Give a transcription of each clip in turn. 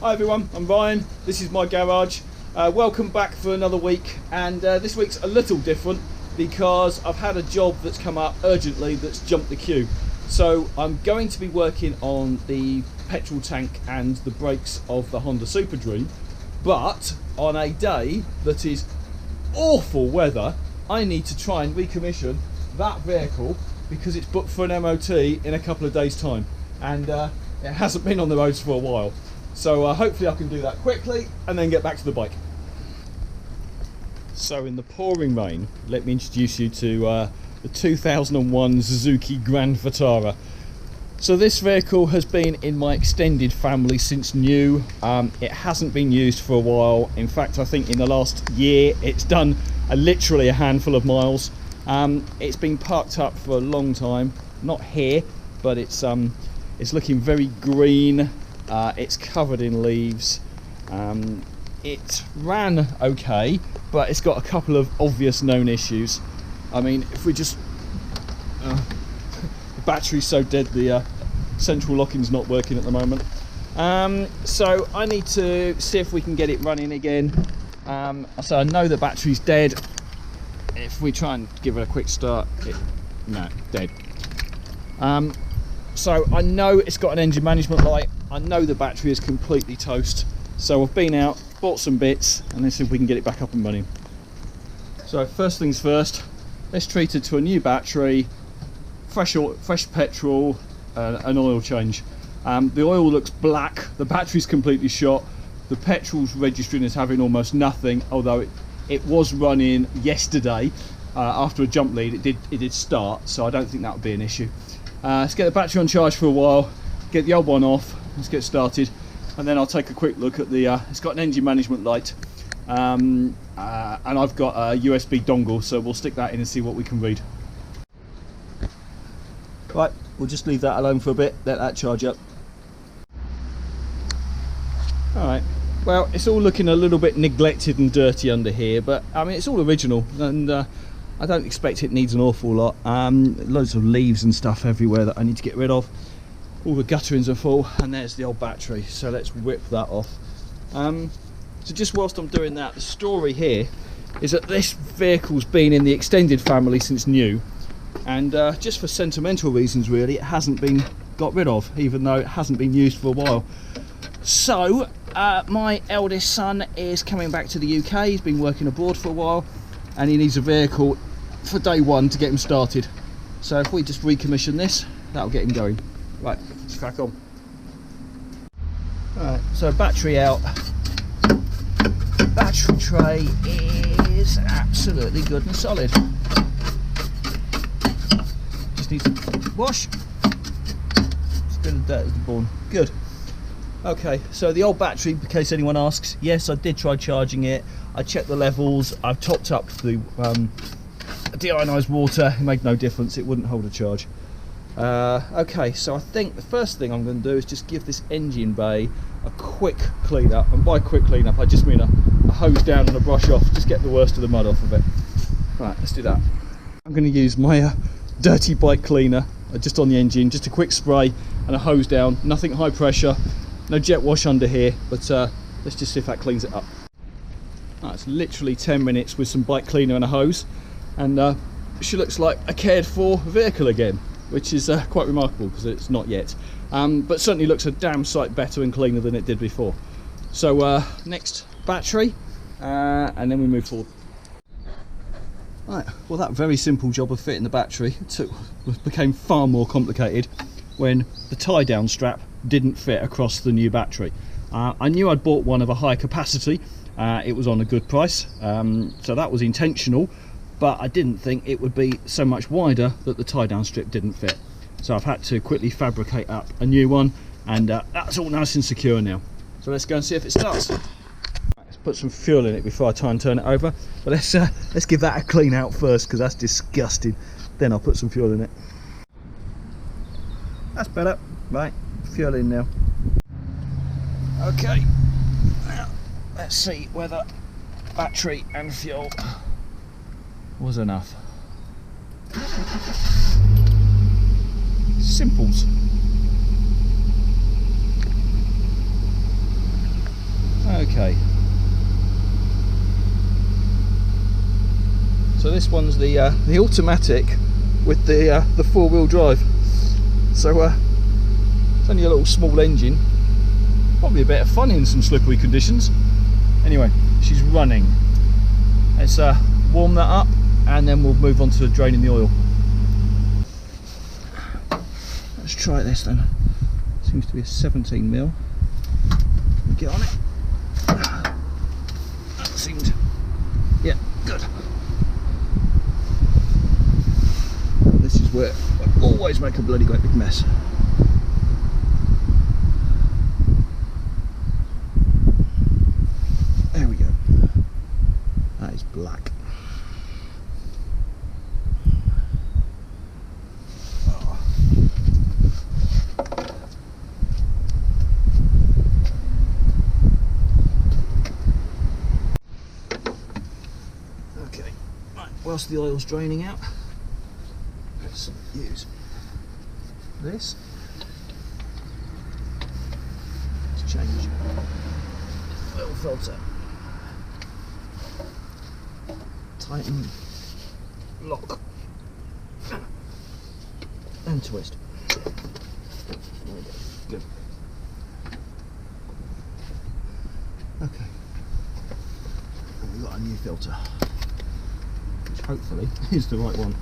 Hi everyone, I'm Ryan, this is my garage. Welcome back for another week, and this week's a little different because I've had a job that's come up urgently that's jumped the queue. So I'm going to be working on the petrol tank and the brakes of the Honda Superdream, but on a day that is awful weather, I need to try and recommission that vehicle because it's booked for an MOT in a couple of days' time, and it hasn't been on the roads for a while. So hopefully I can do that quickly and then get back to the bike. So in the pouring rain, let me introduce you to the 2001 Suzuki Grand Vitara. So this vehicle has been in my extended family since new. It hasn't been used for a while. In fact, I think in the last year it's done literally a handful of miles. It's been parked up for a long time, not here, but it's looking very green. It's covered in leaves. It ran okay, but it's got a couple of obvious known issues. I mean, if we just the battery's so dead, the central locking's not working at the moment. So I need to see if we can get it running again. So I know the battery's dead. If we try and give it a quick start, no, dead. So I know it's got an engine management light. I know the battery is completely toast. So I've been out, bought some bits, and let's see if we can get it back up and running. So first things first, let's treat it to a new battery, fresh petrol, an oil change. The oil looks black, the battery's completely shot, the petrol's registering as having almost nothing, although it was running yesterday. After a jump lead it did start, so I don't think that would be an issue. Let's get the battery on charge for a while, get the old one off, let's get started, and then I'll take a quick look at the it's got an engine management light, and I've got a USB dongle, so we'll stick that in and see what we can read. Right, we'll just leave that alone for a bit, let that charge up. Alright, well, it's all looking a little bit neglected and dirty under here, but I mean it's all original, and I don't expect it needs an awful lot. Loads of leaves and stuff everywhere that I need to get rid of. All the gutterings are full, and there's the old battery, so let's whip that off. So just whilst I'm doing that, the story here is that this vehicle's been in the extended family since new, and just for sentimental reasons really, it hasn't been got rid of, even though it hasn't been used for a while. So my eldest son is coming back to the UK. He's been working abroad for a while, and he needs a vehicle for day one to get him started. So if we just recommission this, that'll get him going. Right, let's crack on. Alright, so battery out. Battery tray is absolutely good and solid. Just needs to wash. Still dirt as the born. Good. Okay, so the old battery, in case anyone asks, yes, I did try charging it. I checked the levels. I've topped up the deionised water. It made no difference. It wouldn't hold a charge. Okay, so I think the first thing I'm going to do is just give this engine bay a quick clean up, and by quick clean up I just mean a hose down and a brush off, just get the worst of the mud off of it. Right, let's do that. I'm going to use my dirty bike cleaner just on the engine, just a quick spray and a hose down, nothing high pressure, no jet wash under here, but let's just see if that cleans it up. Right, it's literally 10 minutes with some bike cleaner and a hose, and she looks like a cared for vehicle again, which is quite remarkable because it's not yet, but certainly looks a damn sight better and cleaner than it did before. So next battery, and then we move forward. Right, well, that very simple job of fitting the battery became far more complicated when the tie down strap didn't fit across the new battery. I knew I'd bought one of a high capacity, it was on a good price, so that was intentional. But I didn't think it would be so much wider that the tie down strip didn't fit. So I've had to quickly fabricate up a new one, and that's all nice and secure now. So let's go and see if it starts. Right, let's put some fuel in it before I try and turn it over. But let's give that a clean out first, because that's disgusting. Then I'll put some fuel in it. That's better. Right, fuel in now. Okay, now let's see whether battery and fuel was enough. Simples. Okay. So this one's the automatic with the 4-wheel drive. So it's only a little small engine. Probably a bit of fun in some slippery conditions. Anyway, she's running. Let's warm that up and then we'll move on to draining the oil. Let's try this then. Seems to be a 17mm. Get on it. That seemed, yeah, good. This is where I always make a bloody great big mess. There we go. That is black. Oh. Okay, right, whilst the oil's draining out, let's use this to change oil filter. Tighten, lock, and twist. There we go. Good. Okay. And we've got a new filter, which hopefully is the right one.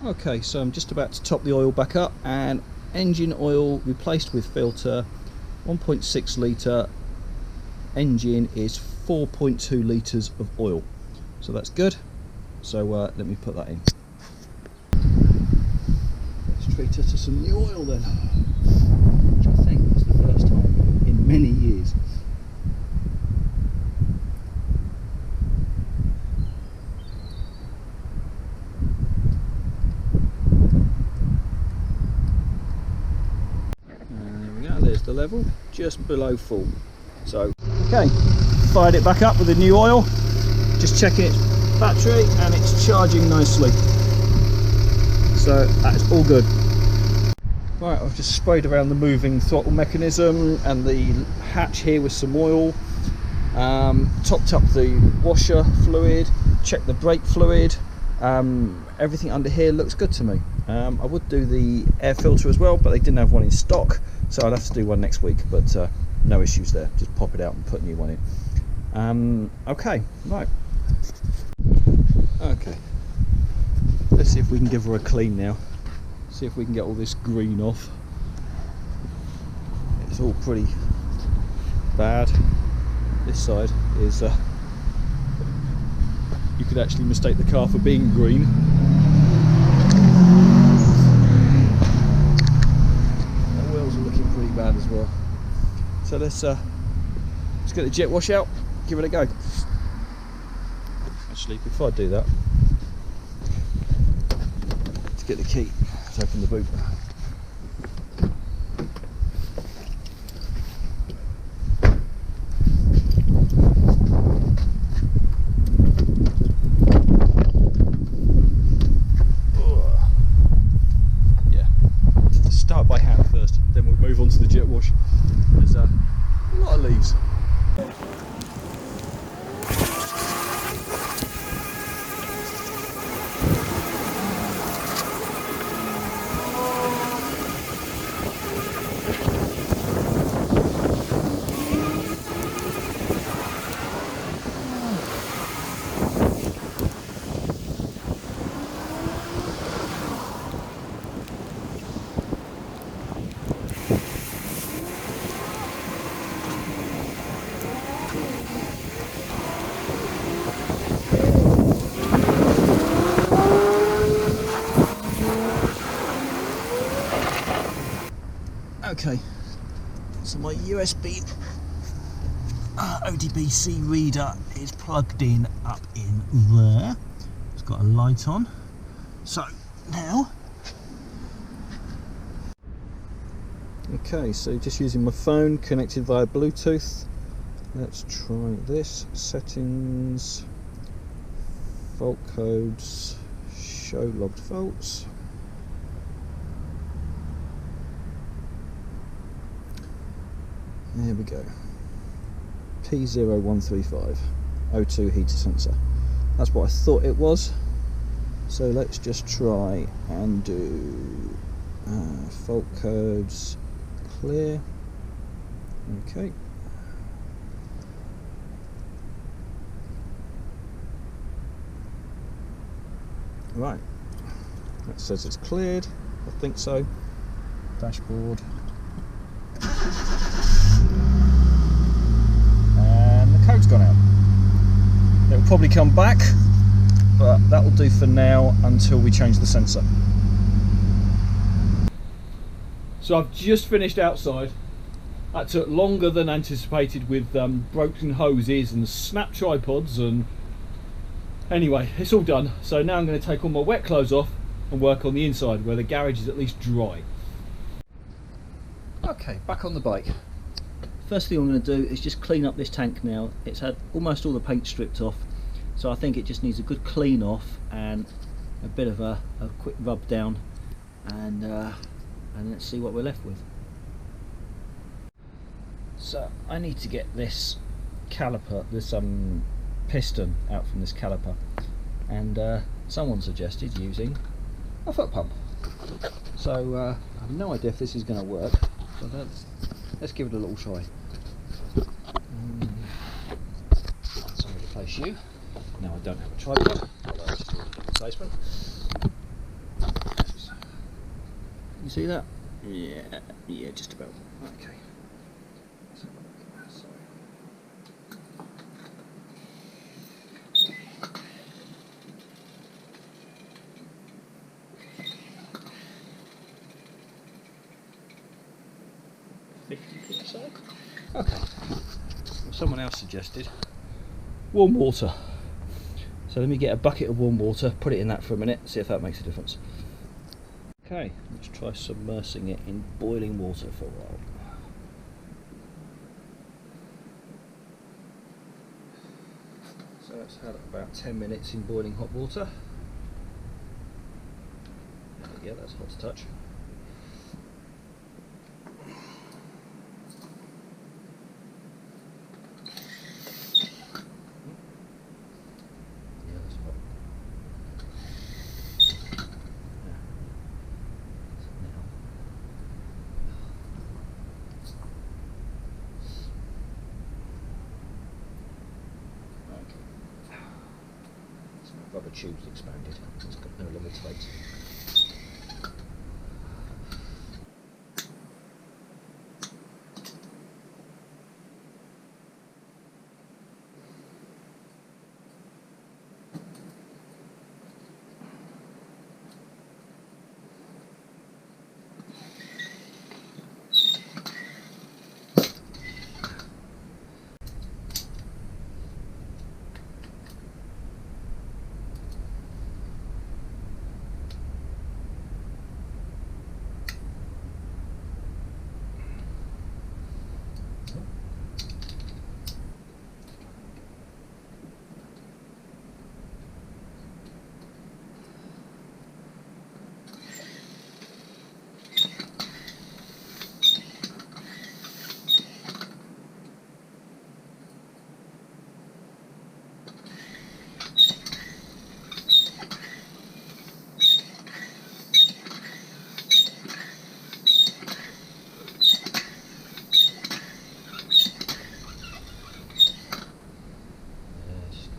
Okay, so I'm just about to top the oil back up, and engine oil replaced with filter, 1.6 litre, engine is 4.2 litres of oil, so that's good. So let me put that in. Let's treat her to some new oil then, which I think was the first time in many years. There's the level, just below full. So, okay, fired it back up with the new oil, just checking its battery, and it's charging nicely. So that's all good. Right, I've just sprayed around the moving throttle mechanism and the hatch here with some oil. Topped up the washer fluid, checked the brake fluid. Everything under here looks good to me. I would do the air filter as well, but they didn't have one in stock, so I'll have to do one next week, but no issues there. Just pop it out and put a new one in. Okay, right. Okay. Let's see if we can give her a clean now. See if we can get all this green off. It's all pretty bad. This side is you could actually mistake the car for being green. The wheels are looking pretty bad as well. So let's get the jet wash out, give it a go. Actually, before I do that, let's get the key to open the boot. By hand first, then we'll move on to the jet wash. There's a lot of leaves. Okay, so my USB ODB-C reader is plugged in up in there. It's got a light on. So now, okay, so just using my phone connected via Bluetooth. Let's try this. Settings, fault codes, show logged faults. There we go. P0135 O2 heater sensor. That's what I thought it was. So let's just try and do fault codes clear. Okay. Right. That says it's cleared. I think so. Dashboard. And the code's gone out. It'll probably come back, but that will do for now until we change the sensor. So I've just finished outside. That took longer than anticipated with broken hoses and snap tripods, and anyway, it's all done. So now I'm going to take all my wet clothes off and work on the inside where the garage is at least dry. Okay, back on the bike. First thing I'm going to do is just clean up this tank now. It's had almost all the paint stripped off, so I think it just needs a good clean off and a bit of a quick rub down, and let's see what we're left with. So I need to get this caliper, this piston out from this caliper, and someone suggested using a foot pump. So I have no idea if this is going to work, so let's give it a little try. So I'm going to place you. Now I don't have a tripod, although I just need a replacement. You see that? Yeah, just about. Okay. Okay, well, someone else suggested warm water, so let me get a bucket of warm water, put it in that for a minute, see if that makes a difference. Okay, let's try submersing it in boiling water for a while. So it's had about 10 minutes in boiling hot water. Yeah, that's hot to touch. Rubber tube's expanded, it's got no limit to weight.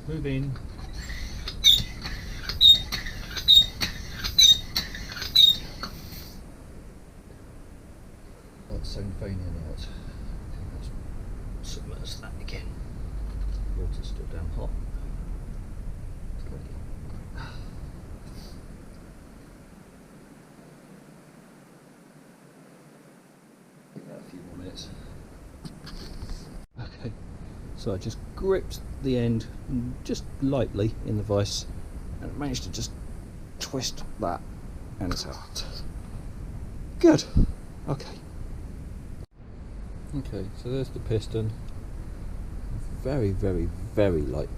Move in. That's sound fine in out. Let's submerge that again. Water's still down hot. A few more minutes. Okay, so I just gripped the end just lightly in the vise and managed to just twist that, and it's out. Good. Okay, so there's the piston. Very, very, very light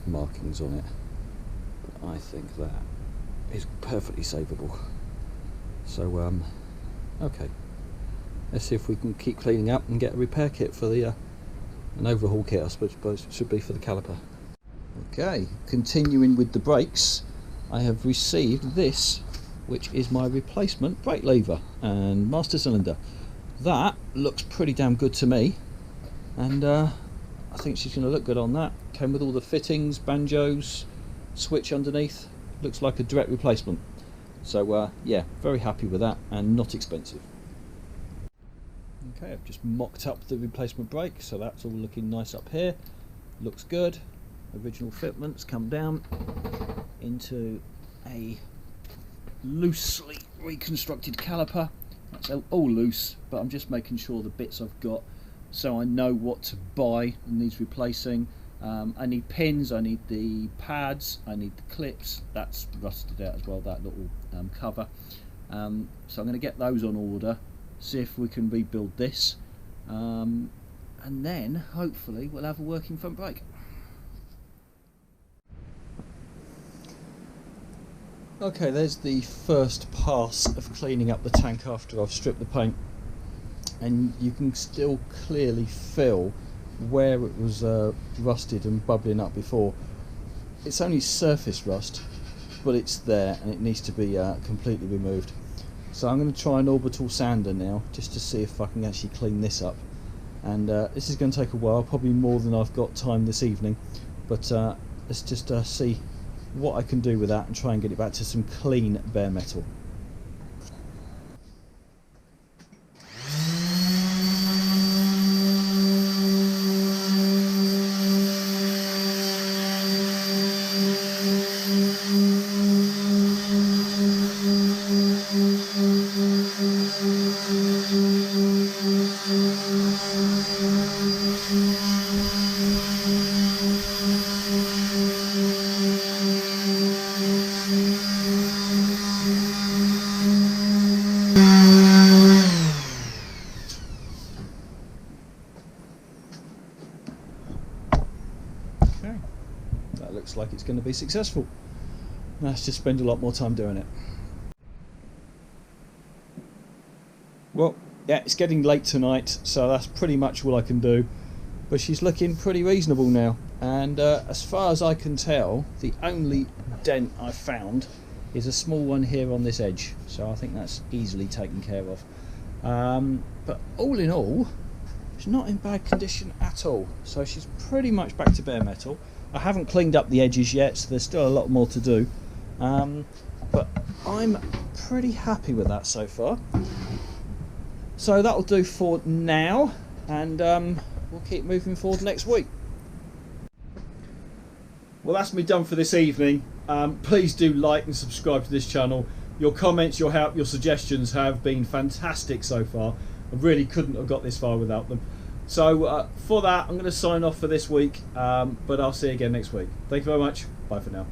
markings on it. I think that is perfectly savable. So okay, let's see if we can keep cleaning up and get a repair kit for the an overhaul kit, I suppose it should be, for the caliper. Okay, continuing with the brakes, I have received this, which is my replacement brake lever and master cylinder. That looks pretty damn good to me, and I think she's going to look good on that. Came with all the fittings, banjos, switch underneath. Looks like a direct replacement. So yeah, very happy with that, and not expensive. Okay, I've just mocked up the replacement brake, so that's all looking nice up here. Looks good. Original fitments come down into a loosely reconstructed caliper. That's all loose, but I'm just making sure the bits I've got, so I know what to buy and needs replacing. I need pins, I need the pads, I need the clips. That's rusted out as well, that little cover. So I'm going to get those on order, see if we can rebuild this, and then hopefully we'll have a working front brake. Okay, there's the first pass of cleaning up the tank after I've stripped the paint, and you can still clearly feel where it was rusted and bubbling up before. It's only surface rust, but it's there and it needs to be completely removed. So I'm going to try an orbital sander now, just to see if I can actually clean this up, and this is going to take a while, probably more than I've got time this evening, but let's just see what I can do with that and try and get it back to some clean bare metal. That looks like it's going to be successful. Let's just spend a lot more time doing it. Well, yeah, it's getting late tonight, so that's pretty much all I can do. But she's looking pretty reasonable now, and as far as I can tell, the only dent I found is a small one here on this edge, so I think that's easily taken care of. But all in all, she's not in bad condition at all, so she's pretty much back to bare metal. I haven't cleaned up the edges yet, so there's still a lot more to do, but I'm pretty happy with that so far. So that'll do for now, and we'll keep moving forward next week. Well, that's me done for this evening. Please do like and subscribe to this channel. Your comments, your help, your suggestions have been fantastic so far. I really couldn't have got this far without them. So for that, I'm going to sign off for this week, but I'll see you again next week. Thank you very much. Bye for now.